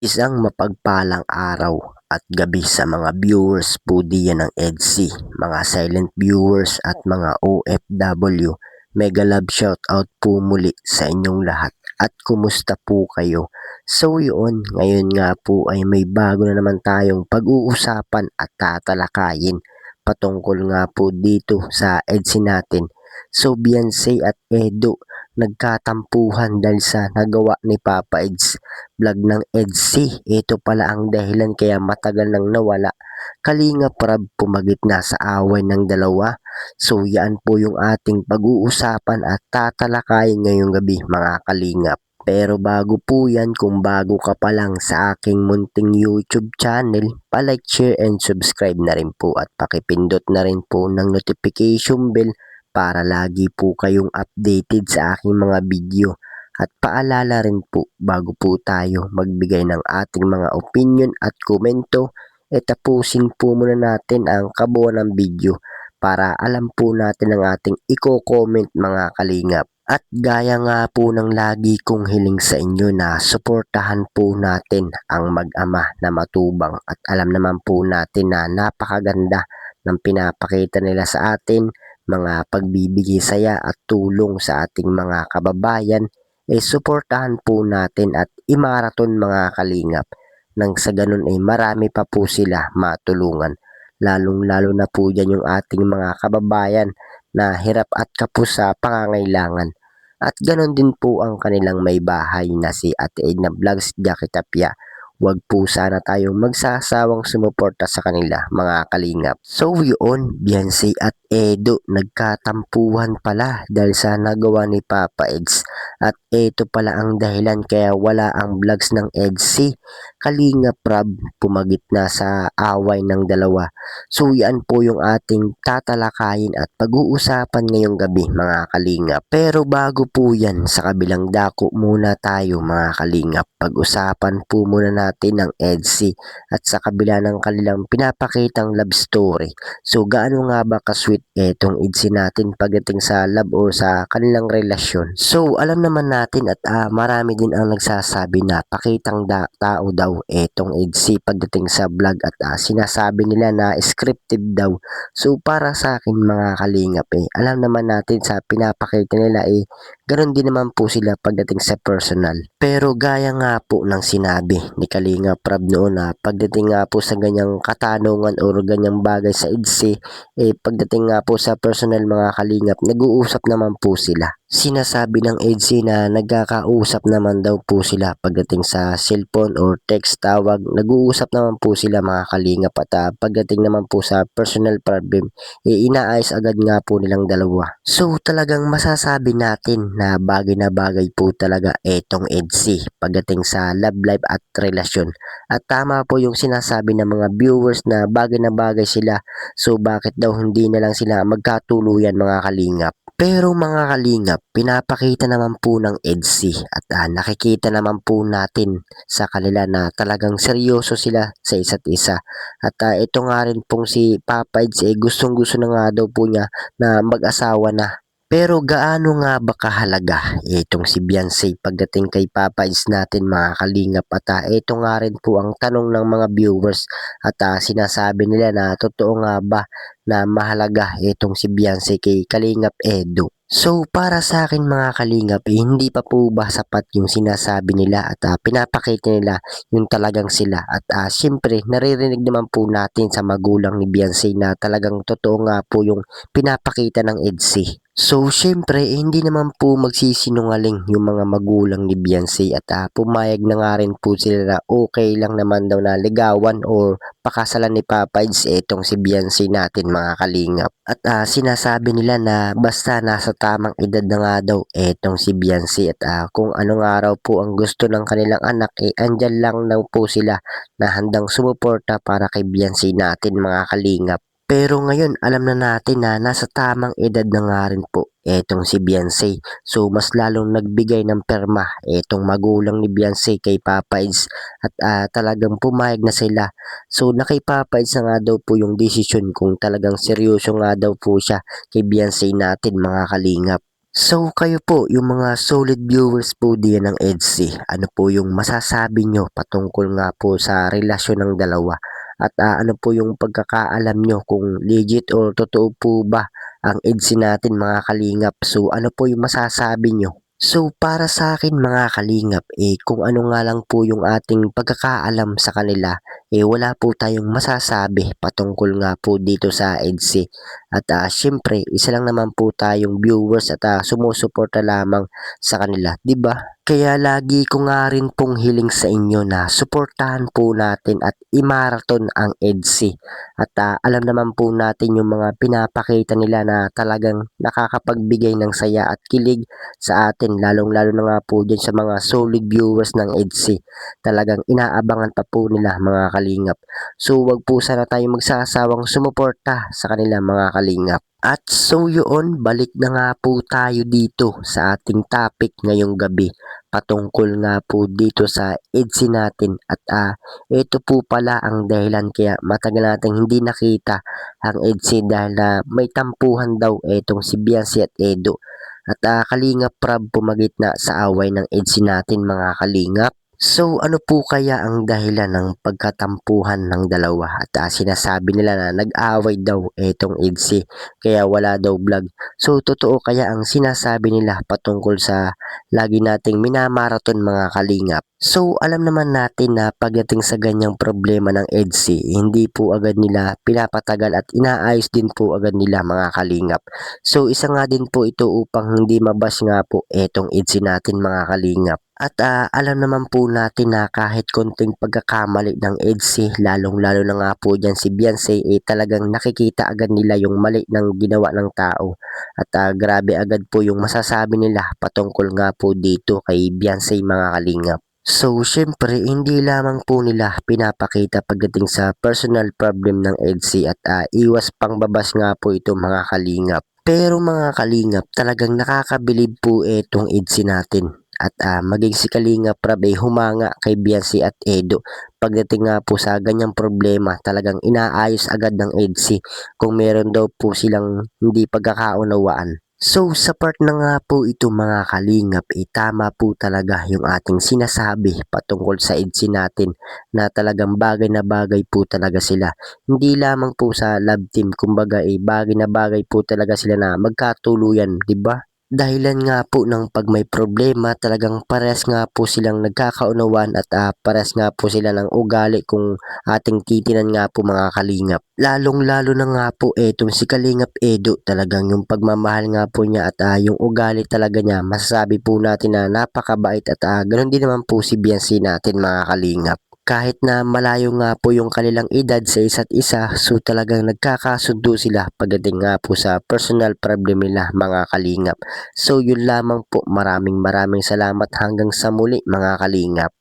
Isang mapagpalang araw at gabi sa mga viewers po diyan ng EDC, mga silent viewers at mga OFW. Mega love shoutout po muli sa inyong lahat. At kumusta po kayo? So yun, ngayon nga po ay may bago na naman tayong pag-uusapan at tatalakayin patungkol nga po dito sa EDC natin. So Beyonce at Edo nagkatampuhan dahil sa nagawa ni Papa Eds vlog ng EDC. Ito pala ang dahilan kaya matagal nang nawala. Kalingap Rab pumagit na sa away ng dalawa. So yan po yung ating pag-uusapan at tatalakayin ngayong gabi mga kalingap. Pero bago po yan, kung bago ka pa lang sa aking munting YouTube channel, palike, share, and subscribe na rin po at pakipindot na rin po ng notification bell para lagi po kayong updated sa aking mga video. At paalala rin po bago po tayo magbigay ng ating mga opinion at komento, tapusin po muna natin ang kabuuan ng video para alam po natin ang ating i-comment mga kalingap. At gaya nga po ng lagi kong hiling sa inyo na suportahan po natin ang mag-ama na matubang at alam naman po natin na napakaganda ng pinapakita nila sa atin, mga pagbibigay saya at tulong sa ating mga kababayan, suportahan po natin at imaraton mga kalingap nang sa ganun ay marami pa po sila matulungan. Lalong-lalo na po dyan yung ating mga kababayan na hirap at kapos sa pangangailangan. At ganun din po ang kanilang may bahay na si Ate Edna Vlogs Jackie Tapia. Huwag po sana tayong magsasawang sumuporta sa kanila mga kalingap. So yun, Beyonce at Edo nagkatampuhan pala dahil sa nagawa ni Papa Eds. At ito pala ang dahilan kaya wala ang vlogs ng EDC. Kalingap Rab pumagit na sa away ng dalawa. So yan po yung ating tatalakayin at pag-uusapan ngayong gabi mga kalingap. Pero bago po yan, sa kabilang dako muna tayo mga kalingap. Pag-usapan po muna natin ang EDC at sa kabila ng kanilang pinapakitang love story. So gaano nga ba ka-sweet etong EDC natin pagdating sa love o sa kanilang relasyon? So alam naman natin at marami din ang nagsasabi na pakitang tao daw etong EDC pagdating sa vlog at sinasabi nila na scripted daw. So para sa akin mga kalingap alam naman natin sa pinapakita nila ganoon din naman po sila pagdating sa personal. Pero gaya nga po ng sinabi ni Kalingap Rab noon na pagdating nga po sa ganyang katanungan o ganyang bagay sa EDC, pagdating nga po sa personal mga kalingap, nag-uusap naman po sila. Sinasabi ng EDC na nagkakausap naman daw po sila pagdating sa cellphone or text tawag. Nag-uusap naman po sila mga kalingap at pagdating naman po sa personal problem, inaayos agad nga po nilang dalawa. So talagang masasabi natin na bagay po talaga etong EDC pagdating sa love life at relasyon. At tama po yung sinasabi ng mga viewers na bagay sila. So bakit daw hindi na lang sila magkatuluyan mga kalingap? Pero mga kalingap, pinapakita naman po ng EDC at nakikita naman po natin sa kanila na talagang seryoso sila sa isa't isa. At ito nga rin pong si Papa Eds gustong gusto na nga daw po niya na mag-asawa na. Pero gaano nga ba kahalaga itong si Beyonce pagdating kay Papa Eds natin mga kalingap at ito nga rin po ang tanong ng mga viewers at sinasabi nila na totoo nga ba na mahalaga itong si Beyonce kay Kalingap Edo. So para sa akin mga kalingap hindi pa po ba sapat yung sinasabi nila at pinapakita nila yung talagang sila at syempre naririnig naman po natin sa magulang ni Beyonce na talagang totoo nga po yung pinapakita ng EDC. So syempre hindi naman po magsisinungaling yung mga magulang ni Beyonce at pumayag na nga rin po sila na okay lang naman daw na ligawan or pakasalan ni Papa Eds itong si Beyonce natin mga kalingap. At sinasabi nila na basta nasa tamang edad na nga daw etong si Beyonce at kung anong araw po ang gusto ng kanilang anak andyan lang daw po sila na handang sumuporta para kay Beyonce natin mga kalingap. Pero ngayon alam na natin na nasa tamang edad na nga rin po etong si Beyonce. So mas lalong nagbigay ng perma etong magulang ni Beyonce kay Papa Eds at talagang pumayag na sila. So na kay Papa Eds na nga daw po yung desisyon kung talagang seryoso nga daw po siya kay Beyonce natin mga kalingap. So kayo po, yung mga solid viewers po diyan ng EDSI, ano po yung masasabi nyo patungkol nga po sa relasyon ng dalawa? At ano po yung pagkakaalam nyo kung legit or totoo po ba ang EDSI natin mga kalingap? So ano po yung masasabi nyo? So para sa akin mga kalingap, kung ano nga lang po yung ating pagkakaalam sa kanila, wala po tayong masasabi patungkol nga po dito sa EDSI. At syempre, isa lang naman po tayong viewers at sumusuporta lamang sa kanila, 'di ba? Kaya lagi ko nga rin pong hiling sa inyo na suportahan po natin at imaraton ang EDSI. At alam naman po natin yung mga pinapakita nila na talagang nakakapagbigay ng saya at kilig sa atin, lalong-lalo na nga po dyan sa mga solid viewers ng EDSI. Talagang inaabangan pa po nila mga kalingap. So wag po sana tayong magsasawang sumuporta sa kanila mga kalingap. At so yun, balik na nga po tayo dito sa ating topic ngayong gabi patungkol nga po dito sa EDSI natin. At ito po pala ang dahilan kaya matagal nating hindi nakita ang EDSI dahil na may tampuhan daw etong si Biancy at Edo. At Kalingap Prab pumagitna sa away ng EDSI natin mga kalingap. So ano po kaya ang dahilan ng pagkatampuhan ng dalawa? At sinasabi nila na nag-away daw etong EDSI kaya wala daw vlog. So totoo kaya ang sinasabi nila patungkol sa lagi nating minamaraton mga kalingap? So alam naman natin na pagdating sa ganyang problema ng EDSI, hindi po agad nila pinapatagal at inaayos din po agad nila mga kalingap. So isa nga din po ito upang hindi mabash nga po etong EDSI natin mga kalingap. At alam naman po natin na kahit konting pagkakamali ng EDSI, lalong-lalo na nga po dyan si Beyonce, talagang nakikita agad nila yung mali ng ginawa ng tao. At grabe agad po yung masasabi nila patungkol nga po dito kay Beyonce mga kalingap. So, syempre, hindi lamang po nila pinapakita pagdating sa personal problem ng EDSI at iwas pang babas nga po ito mga kalingap. Pero mga kalingap, talagang nakakabilib po itong EDSI natin. At maging si Kalingap Prab ay humanga kay Biancy at Edo. Pagdating nga po sa ganyang problema, talagang inaayos agad ng EDSI kung meron daw po silang hindi pagkakaunawaan. So sa part na nga po ito mga kalingap, tama po talaga yung ating sinasabi patungkol sa EDSI natin na talagang bagay na bagay po talaga sila. Hindi lamang po sa love team, kumbaga bagay na bagay po talaga sila na magkatuluyan, 'di ba? Dahilan nga po ng 'pag may problema talagang parehas nga po silang nagkakaunawaan at parehas nga po sila ng ugali kung ating titinan nga po mga kalingap. Lalong-lalo na nga po etong si Kalingap Edo, talagang yung pagmamahal nga po niya at yung ugali talaga niya, masasabi po natin na napakabait at ganoon din naman po si Biancy natin mga kalingap. Kahit na malayo nga po yung kanilang edad sa isa't isa, so talagang nagkakasundo sila pagdating nga po sa personal problem nila mga kalingap. So yun lamang po, maraming salamat hanggang sa muli mga kalingap.